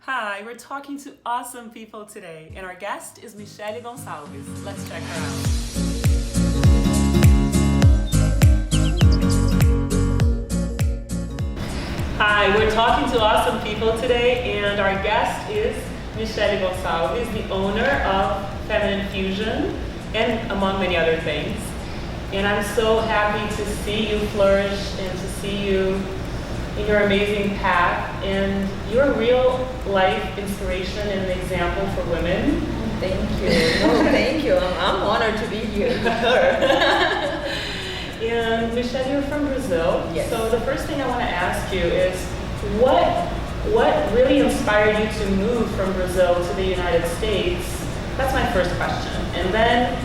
Hi, we're talking to awesome people today, and our guest is Michelle Gonçalves. Let's check her out. Hi, we're talking to awesome people today, and our guest is Michelle Gonçalves, the owner of Feminine Fusion, and among many other things. And I'm so happy to see you flourish and to see you in your amazing path, and you're a real life inspiration and an example for women. Thank you. No, thank you. I'm honored to be here. And Michelle, you're from Brazil. Yes. So the first thing I want to ask you is, what really inspired you to move from Brazil to the United States? That's my first question. And then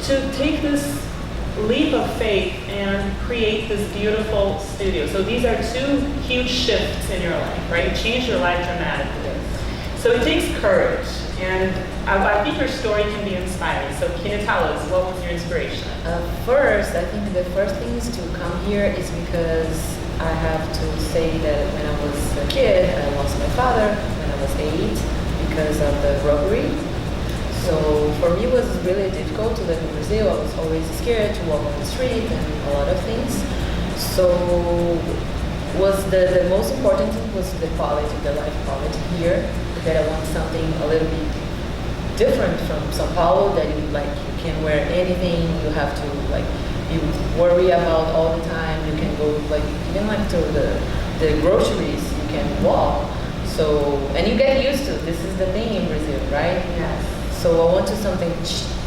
to take this leap of faith and create this beautiful studio. So these are two huge shifts in your life, right? You changed your life dramatically. So it takes courage, and I think your story can be inspiring. So can you tell us, what was your inspiration? First, I think the first thing is to come here is because I have to say that when I was a kid, I lost my father when I was 8 because of the robbery. So for me it was really difficult to live in Brazil. I was always scared to walk on the street and a lot of things. So was the most important thing was the quality, the life quality here. That I want something a little bit different from São Paulo, that you can wear anything, you have to you worry about all the time. You can go even to the groceries, you can walk. So, and you get used to, this is the thing in Brazil, right? Yes. So I want to something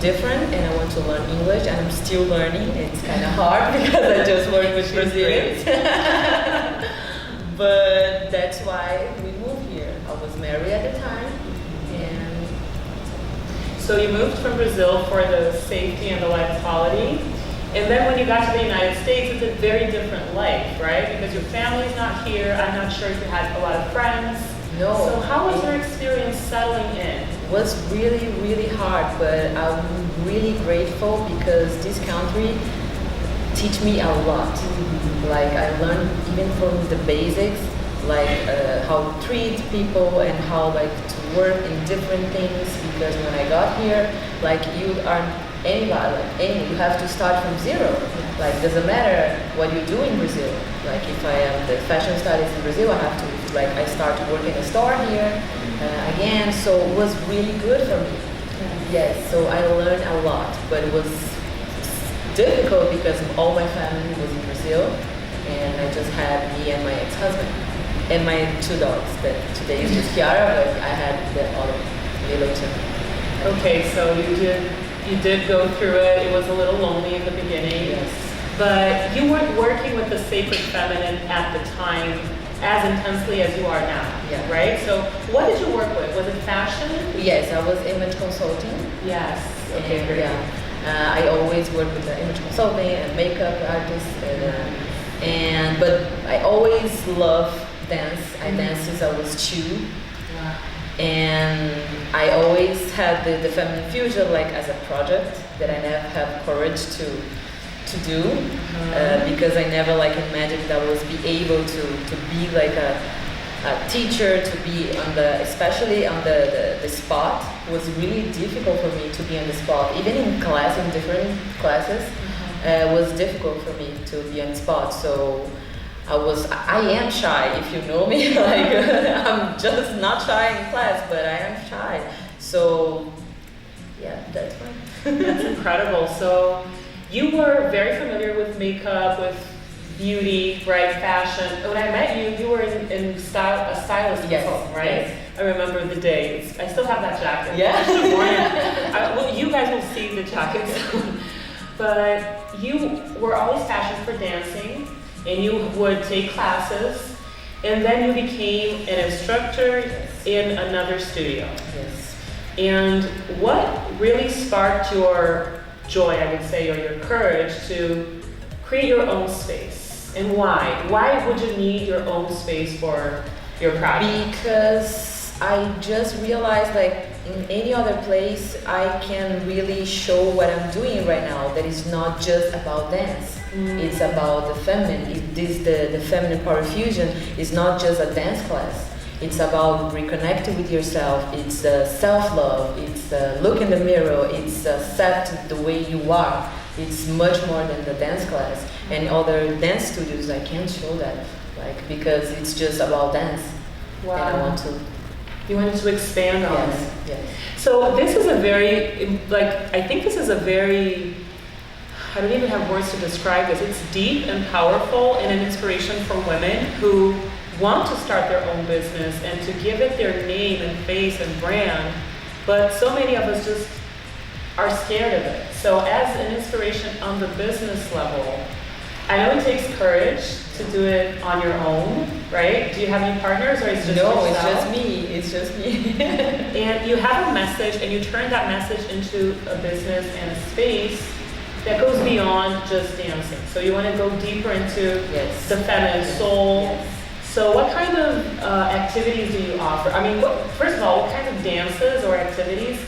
different, and I want to learn English, and I'm still learning. It's kind of hard because I just work with Brazilians. But that's why we moved here. I was married at the time, and So you moved from Brazil for the safety and the life quality. And then when you got to the United States, it's a very different life, right? Because your family's not here. I'm not sure if you had a lot of friends. no. So how was your experience settling in? It was really, really hard, but I'm really grateful because this country teach me a lot. Like I learned even from the basics, how to treat people and how to work in different things. Because when I got here, you aren't anybody, you have to start from zero. Doesn't matter what you do in Brazil. If I am the fashion stylist in Brazil, I have to I start to work in a store here again. So it was really good for me. Yes, so I learned a lot, but it was difficult because all my family was in Brazil, and I just had me and my ex-husband and my 2 dogs. That today is just Kiara, but I had the other little two. Okay, so you did go through it. It was a little lonely in the beginning. Yes. But you weren't working with the sacred feminine at the time as intensely as you are now, Yeah. right? So what did you work with? Was it fashion? Yes, I was image consulting. Yes. Okay, And, great. I always work with the image consulting and makeup artists, but I always love dance. I danced since I was 2, and I always had the feminine fusion as a project that I never have courage to do because I never imagined I was be able to be a teacher, to be especially on the spot. It was really difficult for me to be on the spot, even in class, in different classes. It was difficult for me to be on the spot. So I am shy, if you know me. I'm just not shy in class, but I am shy. So yeah, that's fine. That's incredible. So you were very familiar with makeup, with beauty, right, fashion. When I met you, you were in style, a stylist Yes, consultant, right? yes. I remember the day. I still have that jacket. Yeah. I should've worn it. Well, you guys will see the jacket soon. But you were always passionate for dancing, and you would take classes, and then you became an instructor in another studio. Yes. And what really sparked your joy, I would say, or your courage to create your own space? And why? Why would you need your own space for your project? Because I just realized in any other place I can really show what I'm doing right now. That is not just about dance. It's about the feminine. The feminine power fusion is not just a dance class. It's about reconnecting with yourself. It's self-love. It's look in the mirror. It's accept the way you are. It's much more than the dance class. And other dance studios, I can't show that, like, because it's just about dance. Wow. And I want to. You wanted to expand on it. Yes. So this is a very, like, I think this is a very, I don't even have words to describe this. It's deep and powerful and an inspiration for women who want to start their own business and to give it their name and face and brand. But so many of us just are scared of it. So as an inspiration on the business level, I know it takes courage to do it on your own, right? Do you have any partners or is it just No, yourself? it's just me. It's just me. And you have a message and you turn that message into a business and a space that goes beyond just dancing. So you want to go deeper into Yes. the feminine soul. Yes. So what kind of activities do you offer? I mean, first of all, what kind of dances or activities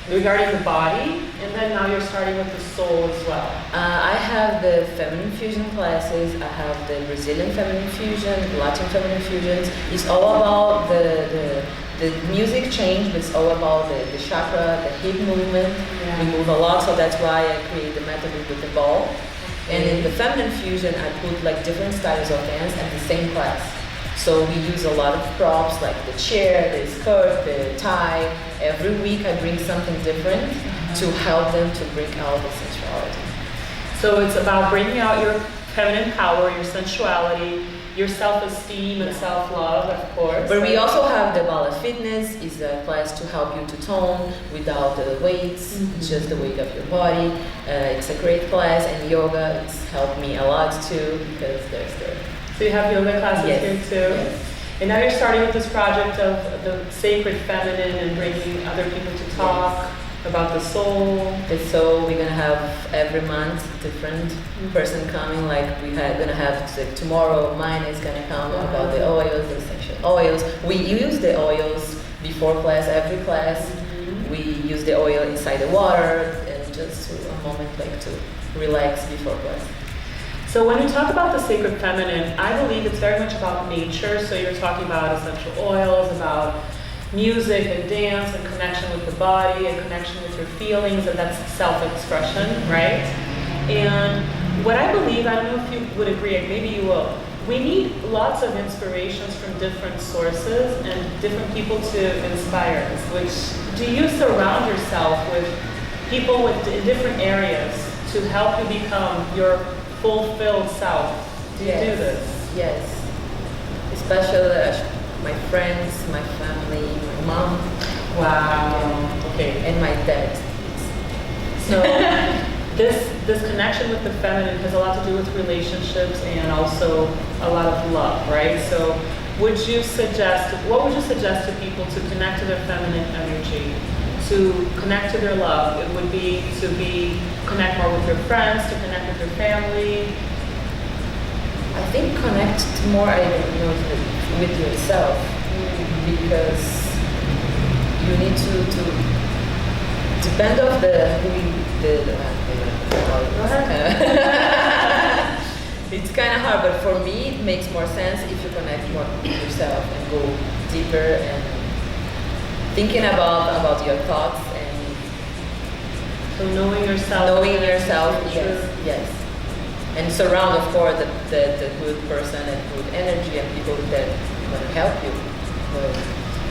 regarding the body? And then now you're starting with the soul as well. I have the feminine fusion classes. I have the Brazilian feminine fusion, Latin feminine fusions. It's all about the music change, but it's all about the chakra, the hip movement. Yeah. We move a lot, so that's why I create the method with the ball. And in the feminine fusion, I put like different styles of dance at the same class. So we use a lot of props like the chair, the skirt, the tie. Every week I bring something different to help them to bring out the sensuality. So it's about bringing out your feminine power, your sensuality, your self-esteem and self-love, of course. But we also have the Bala Fitness, is a class to help you to tone without the weights, it's just the weight of your body. It's a great class, and yoga, it's helped me a lot too, because there's the... So you have yoga classes Yes. here too? Yes. And now you're starting with this project of the sacred feminine and bringing other people to talk about the soul. And so we're gonna have every month different person coming. Like gonna have like, tomorrow. Mine is gonna come about the oils, the essential oils. We use the oils before class. Every class, we use the oil inside the water and just a moment like to relax before class. So when you talk about the sacred feminine, I believe it's very much about nature. So you're talking about essential oils, about music and dance and connection with the body and connection with your feelings, and that's self-expression, right? And what I believe, I don't know if you would agree, and maybe you will, we need lots of inspirations from different sources and different people to inspire us, which do you surround yourself with people in different areas to help you become your fulfilled self? Do you do this? Yes. Especially my friends, my family, my mom. Wow. Okay. And my dad. So this connection with the feminine has a lot to do with relationships and also a lot of love, right? So what would you suggest to people to connect to their feminine energy, to connect to their love? It would be to connect more with your friends, to connect with your family. I think connect more, with yourself, because you need to depend of it's kind of hard, but for me it makes more sense if you connect more with yourself and go deeper and thinking about your thoughts and So knowing yourself. yes. And surround, of course, the good person and good energy and people that want to help you.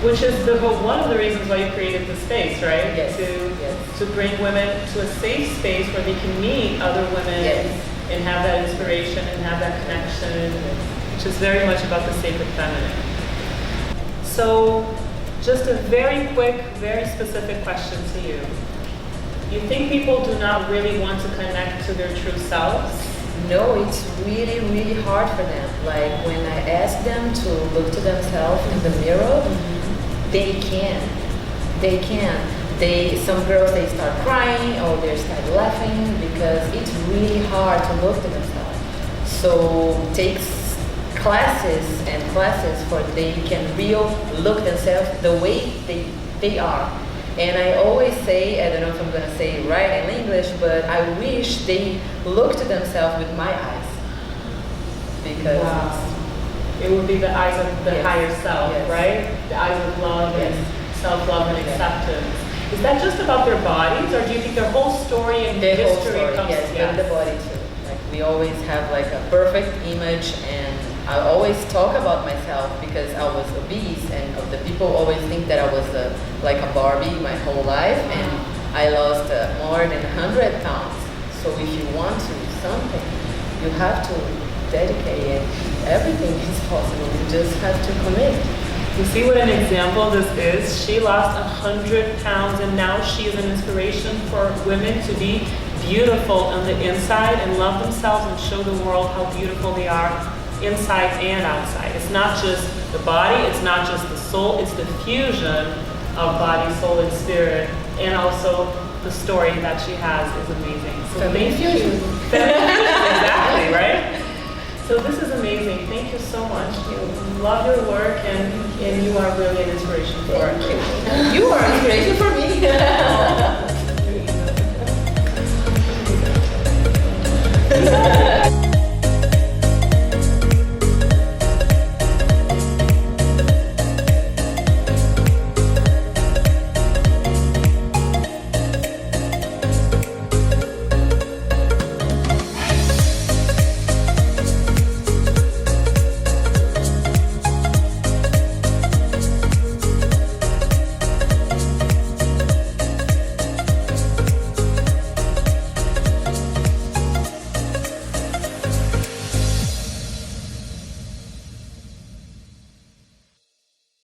Which is one of the reasons why you created the space, right? Yes. To bring women to a safe space where they can meet other women and have that inspiration and have that connection, which is very much about the sacred feminine. So, just a very quick, very specific question to you. You think people do not really want to connect to their true selves? No, it's really, really hard for them. Like when I ask them to look to themselves in the mirror, they can. Some girls, they start crying or they start laughing because it's really hard to look to themselves. So it takes classes and classes for they can look themselves the way they are. And I always say, I don't know if I'm going to say it right in English, but I wish they look to themselves with my eyes. Because it would be the eyes of the Yes. higher self, Yes. right? The eyes of love Yes. and self-love and Yes. acceptance. Is that just about their bodies, or do you think their whole story and Their whole history story, comes yes, in the body too. Like we always have like a perfect image, and I always talk about myself because I was obese, and the people always think that I was like a Barbie my whole life, and I lost more than 100 pounds. So if you want to do something, you have to dedicate it. Everything is possible. You just have to commit. You see what an example this is? She lost 100 pounds and now she is an inspiration for women to be beautiful on the inside and love themselves and show the world how beautiful they are inside and outside. It's not just the body, it's not just the soul, it's the fusion of body, soul, and spirit. And also the story that she has is amazing. So Feminine thank you. fusion. Feminine fusion, exactly, right? So this is amazing. Thank you so much. Love your work, and you are really an inspiration for us. You are an inspiration for